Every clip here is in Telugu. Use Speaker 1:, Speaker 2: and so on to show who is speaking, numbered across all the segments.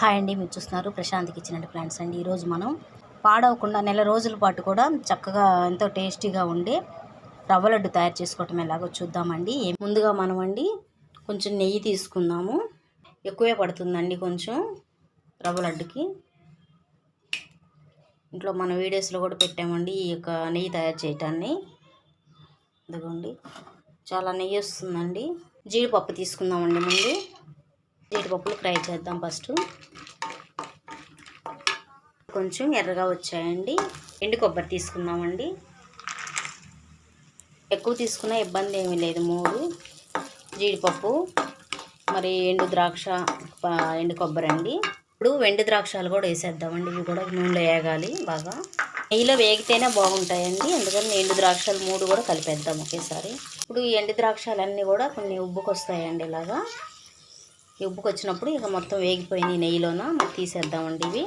Speaker 1: హాయ్ అండి, మీరు చూస్తున్నారు ప్రశాంత్ కిచెన్ అండ్ ప్లాంట్స్ అండి. ఈరోజు మనం పాడవకుండా నెల రోజుల పాటు కూడా చక్కగా ఎంతో టేస్టీగా ఉండే రవ్వ లడ్డు తయారు చేసుకోవటం ఎలాగో చూద్దామండి. ముందుగా మనం అండి కొంచెం నెయ్యి తీసుకుందాము. ఎక్కువే పడుతుందండి కొంచెం రవ్వ లడ్డుకి. ఇంట్లో మన వీడియోస్లో కూడా పెట్టామండి ఈ యొక్క నెయ్యి తయారు చేయటాన్ని. ఇదిగోండి, చాలా నెయ్యి వస్తుందండి. జీడిపప్పు తీసుకుందామండి. ముందు జీడిపప్పులు ఫ్రై చేద్దాం. ఫస్ట్ కొంచెం ఎర్రగా వచ్చాయండి. ఎండు కొబ్బరి తీసుకుందామండి. ఎక్కువ తీసుకున్న ఇబ్బంది ఏమీ లేదు. 3 జీడిపప్పు, మరి ఎండు ద్రాక్ష, ఎండు కొబ్బరి అండి. ఇప్పుడు ఎండు ద్రాక్షాలు కూడా వేసేద్దామండి. ఇవి కూడా నూనెలో వేగాలి బాగా. నెయ్యిలో వేగితేనే బాగుంటాయండి. అందుకని ఎండు ద్రాక్షాలు 3 కూడా కలిపేద్దాం ఒకేసారి. ఇప్పుడు ఈ ఎండు ద్రాక్షాలన్నీ కూడా కొన్ని ఉబ్బుకొస్తాయండి. ఇలాగా ఈ ఉబ్బుకొచ్చినప్పుడు ఇక మొత్తం వేగిపోయినాయి నెయ్యిలోన తీసేద్దామండి.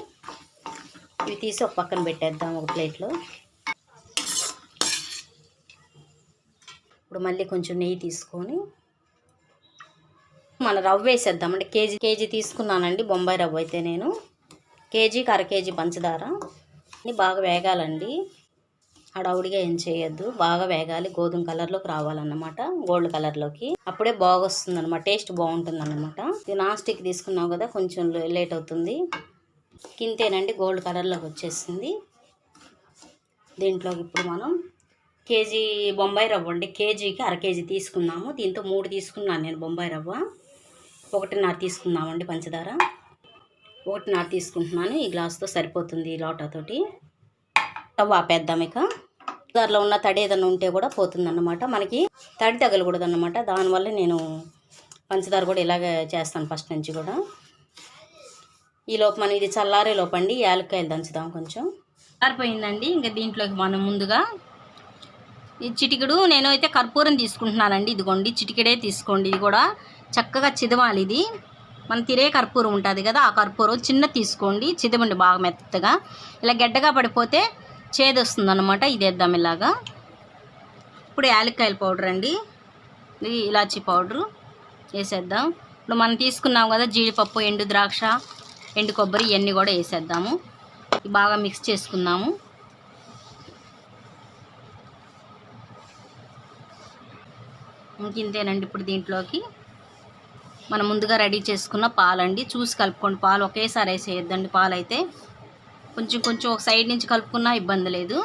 Speaker 1: ఇవి తీసి ఒక పక్కన పెట్టేద్దాం ఒక ప్లేట్లో. ఇప్పుడు మళ్ళీ కొంచెం నెయ్యి తీసుకొని మన రవ్వ వేసేద్దామండి. కేజీ తీసుకున్నానండి బొంబాయి రవ్వ అయితే నేను. కేజీకి 1/2 కేజీ పంచదార. బాగా వేగాలండి, హడావుడిగా ఏం చేయొద్దు. బాగా వేగాలి, గోధుమ కలర్లోకి రావాలన్నమాట, గోల్డ్ కలర్లోకి. అప్పుడే బాగా వస్తుంది అనమాట, టేస్ట్ బాగుంటుంది అన్నమాట. ఇది నాన్ స్టిక్ తీసుకున్నావు కదా, కొంచెం లేట్ అవుతుంది. కింతేనండి, గోల్డ్ కలర్లోకి వచ్చేసింది. దీంట్లోకి ఇప్పుడు మనం కేజీ బొంబాయి రవ్వ అండి. కేజీకి 1/2 కేజీ తీసుకున్నాము. దీంతో 3 తీసుకున్నాను నేను బొంబాయి రవ్వ. 1.5 తీసుకున్నామండి పంచదార. 1.5 తీసుకుంటున్నాను. ఈ గ్లాసుతో సరిపోతుంది, ఈ లోటాతోటి. రవ్వ ఆపేద్దాం. ఇక దానిలో ఉన్న తడి ఏదైనా ఉంటే కూడా పోతుందన్నమాట. మనకి తడి తగలకూడదు అన్నమాట. దానివల్ల నేను పంచదార కూడా ఇలాగే చేస్తాను ఫస్ట్ నుంచి కూడా. ఈ లోపు మనం ఇది చల్లారే లోపండి యాలక్కాయలు దంచుదాం. కొంచెం చల్లారిపోయిందండి. ఇంకా దీంట్లోకి మనం ముందుగా ఈ చిటికెడు, నేను అయితే కర్పూరం తీసుకుంటున్నానండి. ఇదిగోండి, చిటికెడే తీసుకోండి. ఇది కూడా చక్కగా చిదవాలి. ఇది మన తిరే కర్పూరం ఉంటుంది కదా, ఆ కర్పూరం చిన్న తీసుకోండి. చిదవండి బాగా మెత్తగా. ఇలా గడ్డగా పడిపోతే చేదు వస్తుంది అన్నమాట. ఇది వేద్దాం ఇలాగా. ఇప్పుడు యాలక్కాయల పౌడర్ అండి, ఇది ఇలాచీ పౌడరు వేసేద్దాం. ఇప్పుడు మనం తీసుకున్నాం కదా జీడిపప్పు, ఎండు ద్రాక్ష, ఎండు కొబ్బరి, ఇవన్నీ కూడా వేసేద్దాము. బాగా మిక్స్ చేసుకుందాము. ఇంకేంతేనండి. ఇప్పుడు దీంట్లోకి మనం ముందుగా రెడీ చేసుకున్న పాలండి. చూసి కలుపుకోండి. పాలు ఒకేసారి వేసేయద్దండి. పాలు అయితే కొంచెం కొంచెం ఒక సైడ్ నుంచి కలుపుకున్నా ఇబ్బంది లేదు.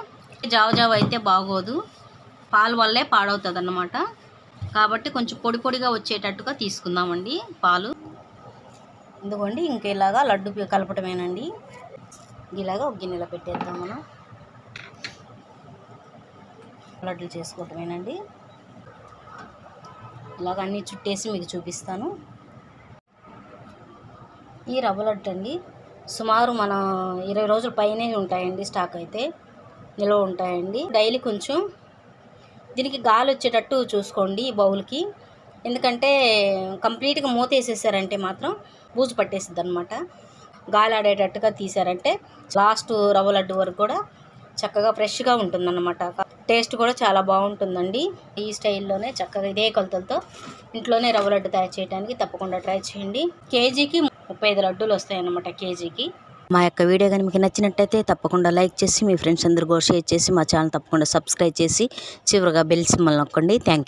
Speaker 1: జావ అయితే బాగోదు, పాలు వల్లే పాడవుతుంది అన్నమాట. కాబట్టి కొంచెం పొడి పొడిగా వచ్చేటట్టుగా తీసుకుందామండి పాలు. ఎందుకండి ఇంక ఇలాగా లడ్డు కలపటమేనండి. ఇలాగా ఒక గిన్నెలో పెట్టేద్దాం. మనం లడ్డులు చేసుకోవటమేనండి. ఇలాగ అన్నీ చుట్టేసి మీకు చూపిస్తాను. ఈ రవ్వ లడ్డు అండి సుమారు మన 20 రోజుల పైనే ఉంటాయండి. స్టాక్ అయితే నిల్వ ఉంటాయండి. డైలీ కొంచెం దీనికి గాలి వచ్చేటట్టు చూసుకోండి ఈ బౌల్కి. ఎందుకంటే కంప్లీట్గా మూత వేసేసారంటే మాత్రం బూజు పట్టేసిద్ది అనమాట. గాలి ఆడేటట్టుగా తీసారంటే లాస్ట్ రవ్వ లడ్డు వరకు కూడా చక్కగా ఫ్రెష్గా ఉంటుందన్నమాట. టేస్ట్ కూడా చాలా బాగుంటుందండి. ఈ స్టైల్లోనే చక్కగా ఇదే కొలతలతో ఇంట్లోనే రవ్వ లడ్డు తయారు చేయడానికి తప్పకుండా ట్రై చేయండి. కేజీకి 35 లడ్డూలు వస్తాయన్నమాట కేజీకి. మా యొక్క వీడియో కానీ మీకు నచ్చినట్టయితే తప్పకుండా లైక్ చేసి మీ ఫ్రెండ్స్ అందరూ కూడా షేర్ చేసి మా ఛానల్ తప్పకుండా సబ్స్క్రైబ్ చేసి చివరిగా బెల్ సింబల్ నొక్కండి. Thank you.